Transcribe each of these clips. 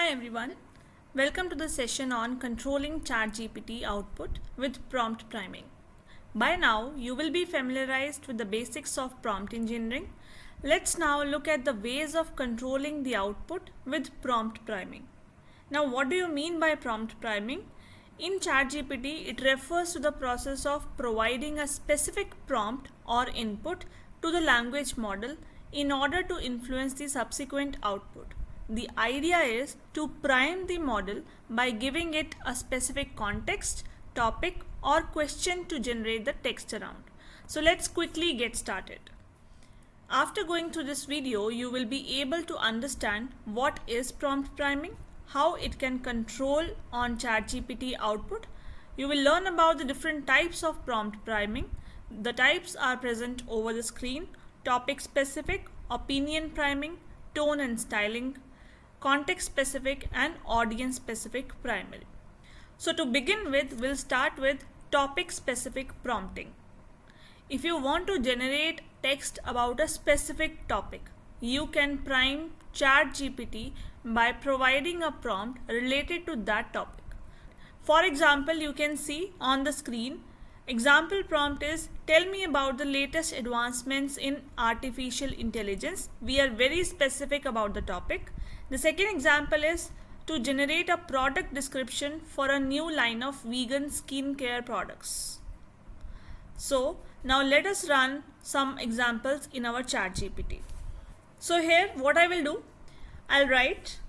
Hi everyone, welcome to the session on controlling ChatGPT output with prompt priming. By now, you will be familiarized with the basics of prompt engineering. Let's now look at the ways of controlling the output with prompt priming. Now, what do you mean by prompt priming? In ChatGPT, it refers to the process of providing a specific prompt or input to the language model in order to influence the subsequent output. The idea is to prime the model by giving it a specific context, topic, or question to generate the text around. So let's quickly get started. After going through this video, you will be able to understand what is prompt priming, how it can control on ChatGPT output. You will learn about the different types of prompt priming. The types are present over the screen: topic specific, opinion priming, tone and styling, context specific, and audience specific primary. So to begin with, we'll start with topic specific prompting. If you want to generate text about a specific topic, you can prime ChatGPT by providing a prompt related to that topic. For example, you can see on the screen, example prompt is, tell me about the latest advancements in artificial intelligence. We are very specific about the topic. The second example is to generate a product description for a new line of vegan skincare products. So now let us run some examples in our ChatGPT. So here what I will do, I'll write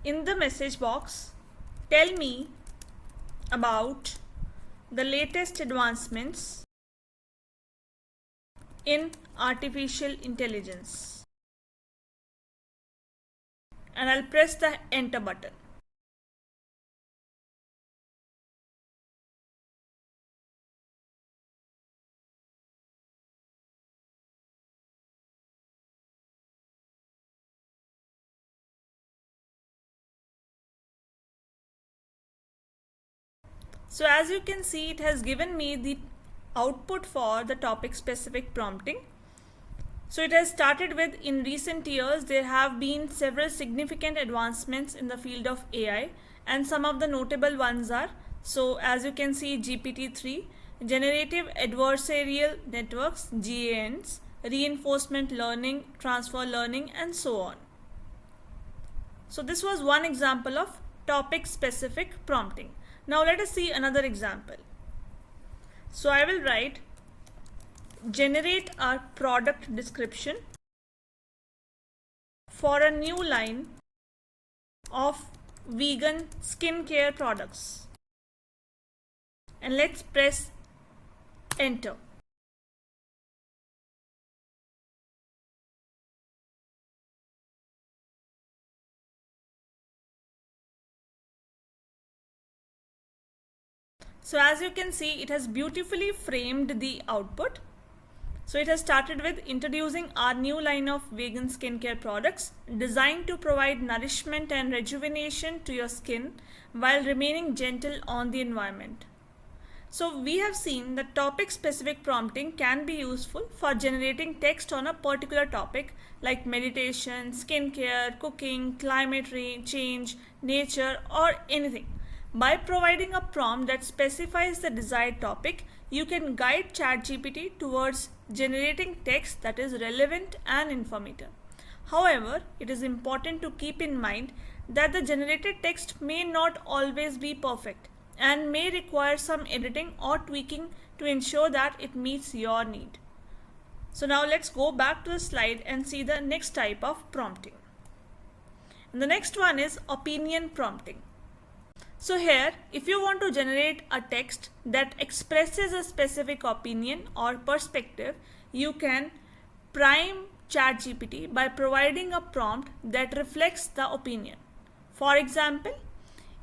in the message box, tell me about the latest advancements in artificial intelligence. And I'll press the enter button. So as you can see, it has given me the output for the topic specific prompting. So it has started with, in recent years, there have been several significant advancements in the field of AI, and some of the notable ones are, so as you can see, GPT-3, Generative Adversarial Networks, GANs, Reinforcement Learning, Transfer Learning, and so on. So this was one example of topic specific prompting. Now let us see another example. So I will write, generate a product description for a new line of vegan skincare products, and let's press enter. So as you can see, it has beautifully framed the output. So it has started with introducing our new line of vegan skincare products designed to provide nourishment and rejuvenation to your skin while remaining gentle on the environment. So we have seen that topic specific prompting can be useful for generating text on a particular topic like meditation, skincare, cooking, climate change, nature, or anything. By providing a prompt that specifies the desired topic, you can guide ChatGPT towards generating text that is relevant and informative. However, it is important to keep in mind that the generated text may not always be perfect and may require some editing or tweaking to ensure that it meets your need. So now let's go back to the slide and see the next type of prompting. And the next one is opinion prompting. So here, if you want to generate a text that expresses a specific opinion or perspective, you can prime ChatGPT by providing a prompt that reflects the opinion. For example,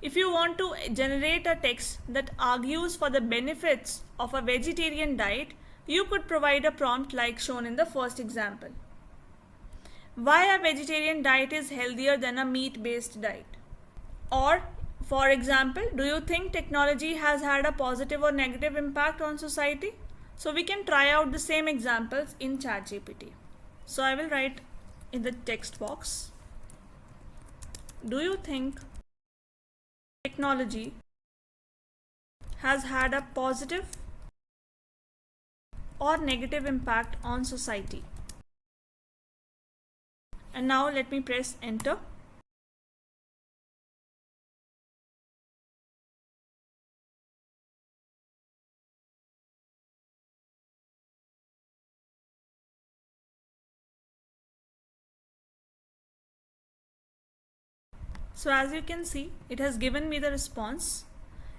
if you want to generate a text that argues for the benefits of a vegetarian diet, you could provide a prompt like shown in the first example. Why a vegetarian diet is healthier than a meat-based diet? Or for example, do you think technology has had a positive or negative impact on society? So we can try out the same examples in ChatGPT. So I will write in the text box, Do you think technology has had a positive or negative impact on society? And now let me press enter. So as you can see, it has given me the response.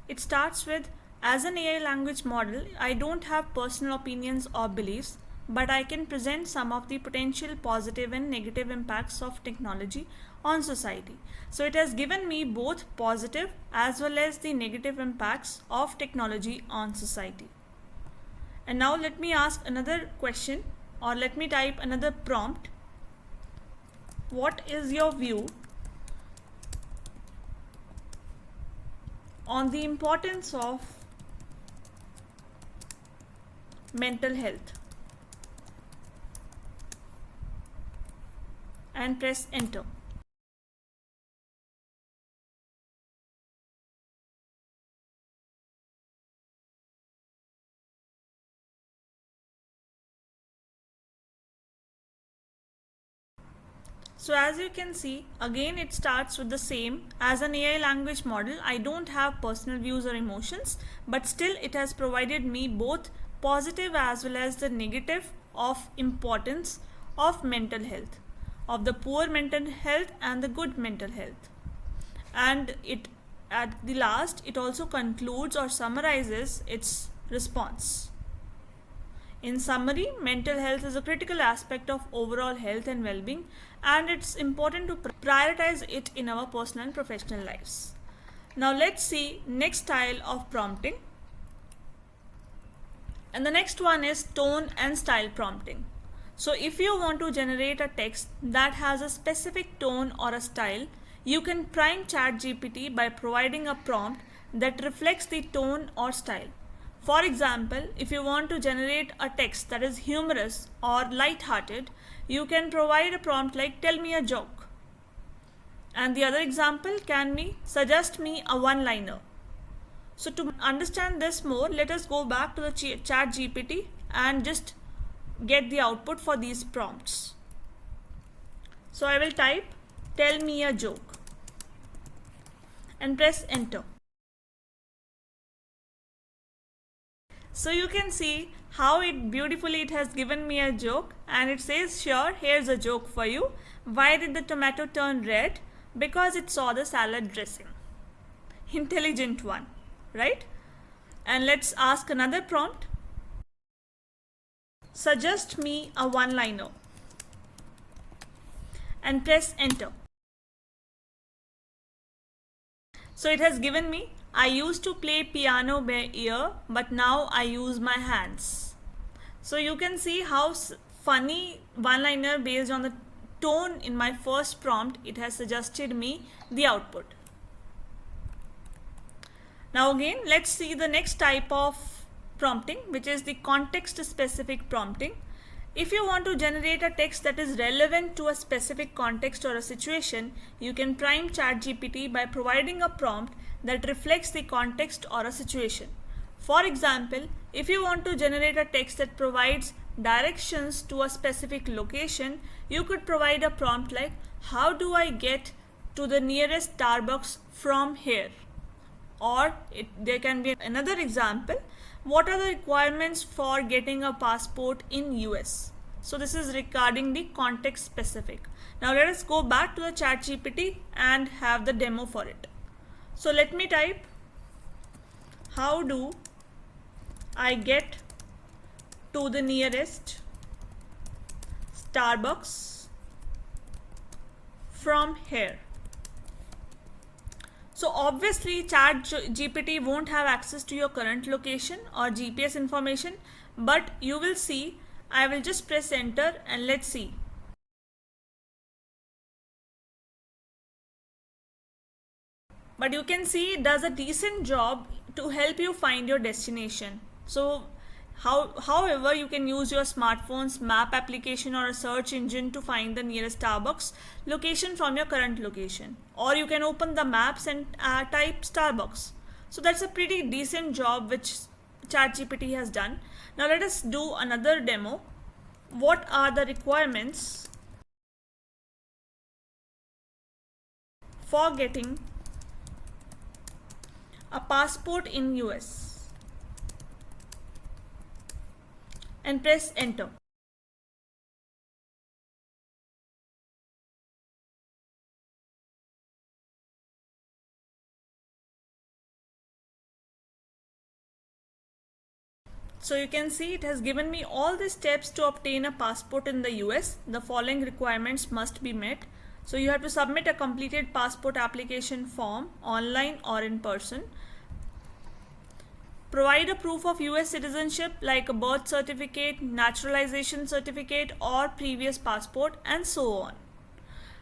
It starts with, as an AI language model, I don't have personal opinions or beliefs, but I can present some of the potential positive and negative impacts of technology on society. So it has given me both positive as well as the negative impacts of technology on society. And now let me ask another question, or let me type another prompt. What is your view on the importance of mental health? And press enter. So as you can see, again it starts with the same. As an AI language model, I don't have personal views or emotions, but still it has provided me both positive as well as the negative of importance of mental health, of the poor mental health and the good mental health. And it, at the last, it also concludes or summarizes its response. In summary, mental health is a critical aspect of overall health and well-being, and it's important to prioritize it in our personal and professional lives. Now let's see next style of prompting. And the next one is tone and style prompting. So if you want to generate a text that has a specific tone or a style, you can prime ChatGPT by providing a prompt that reflects the tone or style. For example, if you want to generate a text that is humorous or light-hearted, you can provide a prompt like tell me a joke. And the other example can be suggest me a one-liner. So to understand this more, let us go back to the ChatGPT and just get the output for these prompts. So I will type tell me a joke and press enter. So you can see how it has given me a joke, and it says, sure, here's a joke for you. Why did the tomato turn red? Because it saw the salad dressing. Intelligent one, right? And let's ask another prompt. Suggest me a one-liner and press enter. So it has given me, I used to play piano by ear, but now I use my hands. So you can see how funny one-liner based on the tone in my first prompt, it has suggested me the output. Now again, let's see the next type of prompting, which is the context-specific prompting. If you want to generate a text that is relevant to a specific context or a situation, you can prime ChatGPT by providing a prompt that reflects the context or a situation. For example, if you want to generate a text that provides directions to a specific location, you could provide a prompt like, how do I get to the nearest Starbucks from here? Or there can be another example, what are the requirements for getting a passport in US? So this is regarding the context specific. Now let us go back to the ChatGPT and have the demo for it. So let me type, how do I get to the nearest Starbucks from here? So obviously ChatGPT won't have access to your current location or GPS information, but you will see, I will just press enter and let's see. But you can see it does a decent job to help you find your destination. So However, you can use your smartphone's map application or a search engine to find the nearest Starbucks location from your current location. Or you can open the maps and type Starbucks. So that's a pretty decent job which ChatGPT has done. Now let us do another demo. What are the requirements for getting a passport in US? And press enter. So you can see it has given me all the steps to obtain a passport in the US. The following requirements must be met. So you have to submit a completed passport application form online or in person. Provide a proof of US citizenship like a birth certificate, naturalization certificate or previous passport and so on.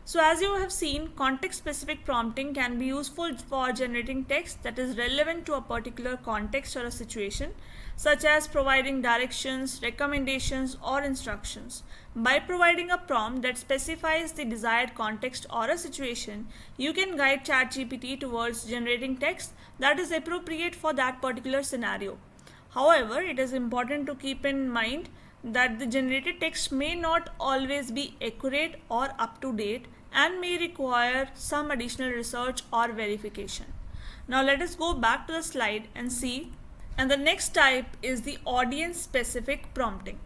So as you have seen, context-specific prompting can be useful for generating text that is relevant to a particular context or a situation, such as providing directions, recommendations, or instructions. By providing a prompt that specifies the desired context or a situation, you can guide ChatGPT towards generating text that is appropriate for that particular scenario. However, it is important to keep in mind that the generated text may not always be accurate or up to date and may require some additional research or verification. Now let us go back to the slide and see. And the next type is the audience specific prompting.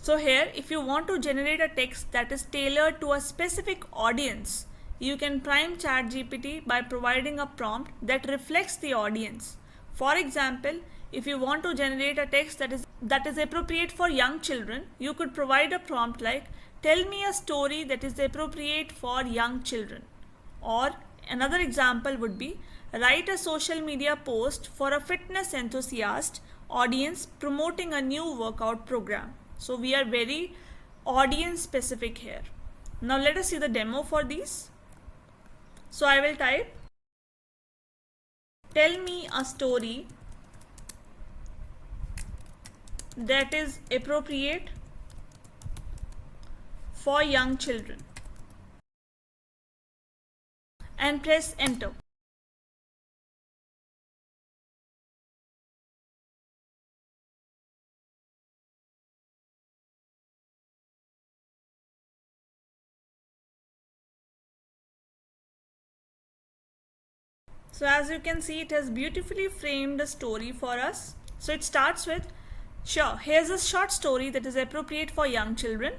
So here, if you want to generate a text that is tailored to a specific audience, you can prime ChatGPT by providing a prompt that reflects the audience. For example, if you want to generate a text that is appropriate for young children, you could provide a prompt like, tell me a story that is appropriate for young children. Or another example would be, write a social media post for a fitness enthusiast audience promoting a new workout program. So we are very audience specific here. Now let us see the demo for these. So I will type, tell me a story that is appropriate for young children and press enter. So as you can see, it has beautifully framed a story for us. So it starts with, sure, here's a short story that is appropriate for young children.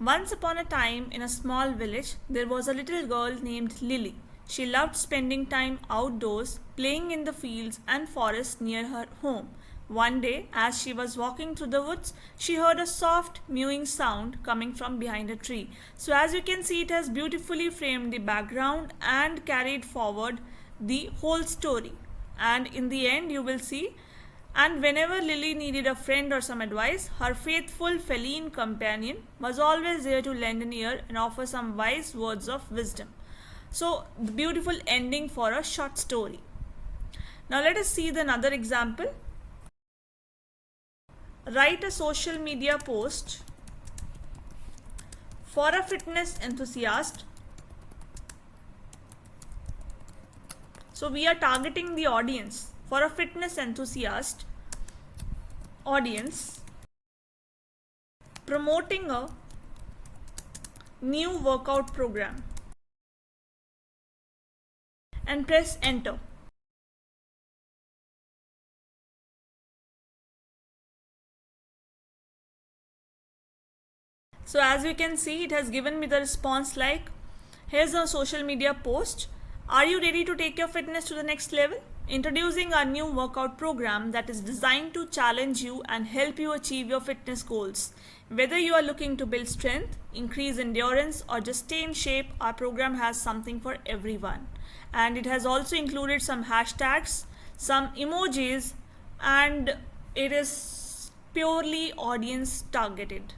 Once upon a time in a small village, there was a little girl named Lily. She loved spending time outdoors, playing in the fields and forests near her home. One day, as she was walking through the woods, she heard a soft mewing sound coming from behind a tree. So as you can see, it has beautifully framed the background and carried forward the whole story. And in the end, you will see, and whenever Lily needed a friend or some advice, her faithful feline companion was always there to lend an ear and offer some wise words of wisdom. So, the beautiful ending for a short story. Now let us see another example. Write a social media post for a fitness enthusiast. So we are targeting the audience for a fitness enthusiast audience promoting a new workout program and press enter. So as you can see, it has given me the response like, here's a social media post. Are you ready to take your fitness to the next level? Introducing our new workout program that is designed to challenge you and help you achieve your fitness goals. Whether you are looking to build strength, increase endurance, or just stay in shape, our program has something for everyone. And it has also included some hashtags, some emojis, and it is purely audience targeted.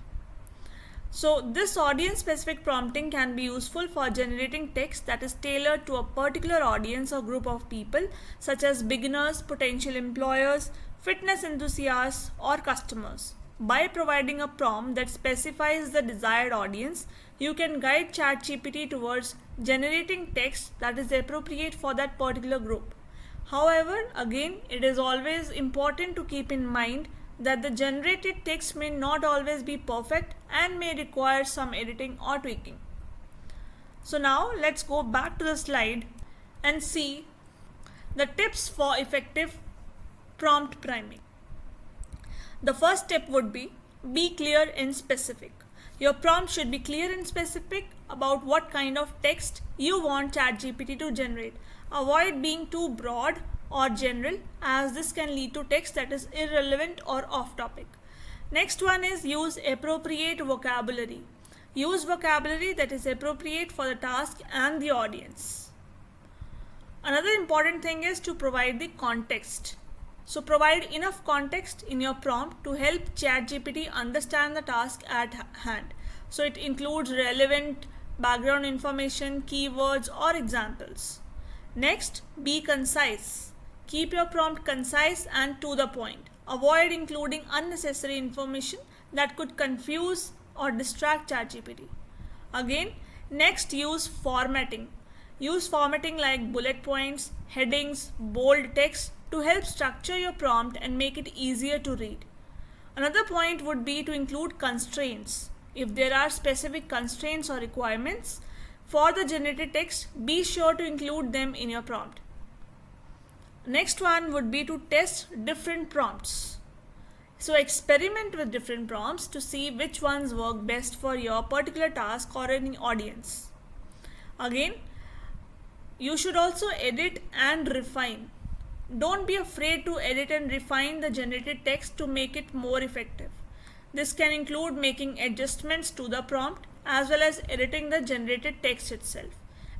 So this audience specific prompting can be useful for generating text that is tailored to a particular audience or group of people, such as beginners, potential employers, fitness enthusiasts, or customers. By providing a prompt that specifies the desired audience, you can guide ChatGPT towards generating text that is appropriate for that particular group. However, again, it is always important to keep in mind that the generated text may not always be perfect and may require some editing or tweaking. So now let's go back to the slide and see the tips for effective prompt priming. The first step would be clear and specific. Your prompt should be clear and specific about what kind of text you want ChatGPT to generate. Avoid being too broad or general, as this can lead to text that is irrelevant or off topic. Next one is use appropriate vocabulary. Use vocabulary that is appropriate for the task and the audience. Another important thing is to provide the context. So provide enough context in your prompt to help ChatGPT understand the task at hand. So it includes relevant background information, keywords, or examples. Next, be concise. Keep your prompt concise and to the point. Avoid including unnecessary information that could confuse or distract ChatGPT. Again, next, use formatting. Use formatting like bullet points, headings, bold text to help structure your prompt and make it easier to read. Another point would be to include constraints. If there are specific constraints or requirements for the generated text, be sure to include them in your prompt. Next one would be to test different prompts. So experiment with different prompts to see which ones work best for your particular task or any audience. Again, you should also edit and refine. Don't be afraid to edit and refine the generated text to make it more effective. This can include making adjustments to the prompt as well as editing the generated text itself.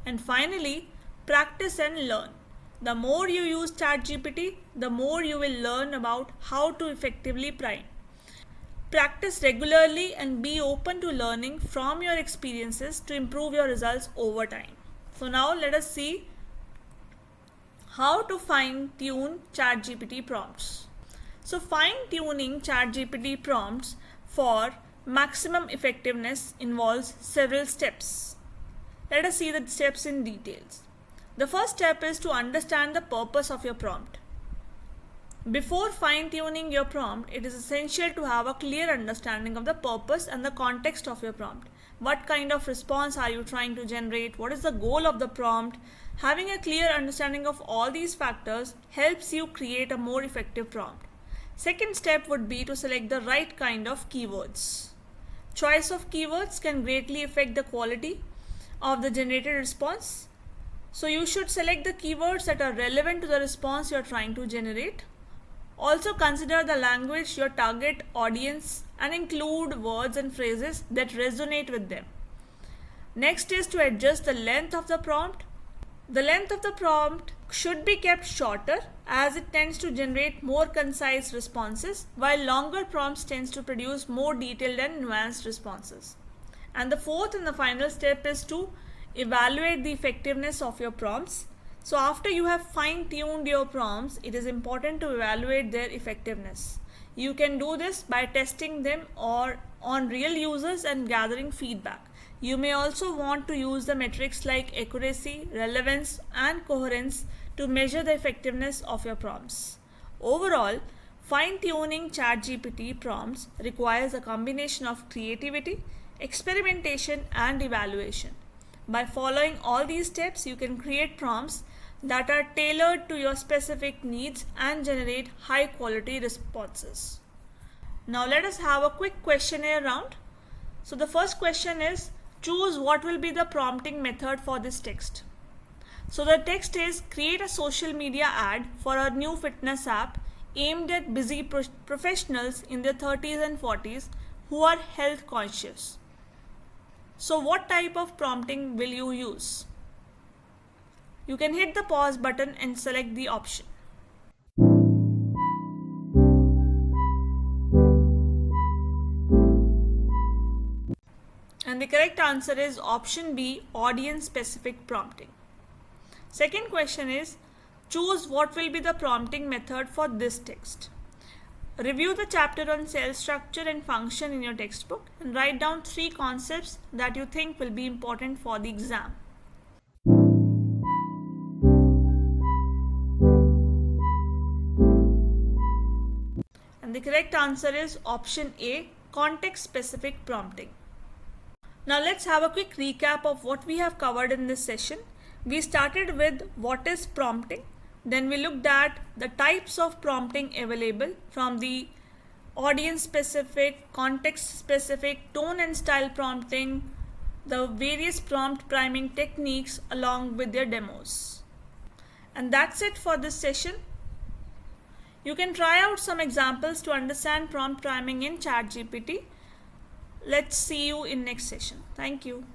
And finally, practice and learn. The more you use ChatGPT, the more you will learn about how to effectively prime. Practice regularly and be open to learning from your experiences to improve your results over time. So now let us see how to fine-tune ChatGPT prompts. So fine-tuning ChatGPT prompts for maximum effectiveness involves several steps. Let us see the steps in details. The first step is to understand the purpose of your prompt. Before fine-tuning your prompt, it is essential to have a clear understanding of the purpose and the context of your prompt. What kind of response are you trying to generate? What is the goal of the prompt? Having a clear understanding of all these factors helps you create a more effective prompt. Second step would be to select the right kind of keywords. Choice of keywords can greatly affect the quality of the generated response. So you should select the keywords that are relevant to the response you are trying to generate. Also consider the language, your target audience, and include words and phrases that resonate with them. Next is to adjust the length of the prompt. The length of the prompt should be kept shorter as it tends to generate more concise responses, while longer prompts tends to produce more detailed and nuanced responses. And the fourth and the final step is to evaluate the effectiveness of your prompts. So after you have fine-tuned your prompts, it is important to evaluate their effectiveness. You can do this by testing them or on real users and gathering feedback. You may also want to use the metrics like accuracy, relevance, and coherence to measure the effectiveness of your prompts. Overall, fine-tuning ChatGPT prompts requires a combination of creativity, experimentation, and evaluation. By following all these steps, you can create prompts that are tailored to your specific needs and generate high quality responses. Now let us have a quick questionnaire round. So the first question is, choose what will be the prompting method for this text. So the text is, create a social media ad for a new fitness app aimed at busy professionals in their 30s and 40s who are health conscious. So what type of prompting will you use? You can hit the pause button and select the option. And the correct answer is option B, audience specific prompting. Second question is, choose what will be the prompting method for this text. Review the chapter on cell structure and function in your textbook and write down 3 concepts that you think will be important for the exam. And the correct answer is option A, context specific prompting. Now let's have a quick recap of what we have covered in this session. We started with what is prompting. Then we looked at the types of prompting available from the audience specific, context specific, tone and style prompting, the various prompt priming techniques along with their demos. And that's it for this session. You can try out some examples to understand prompt priming in ChatGPT. Let's see you in next session. Thank you.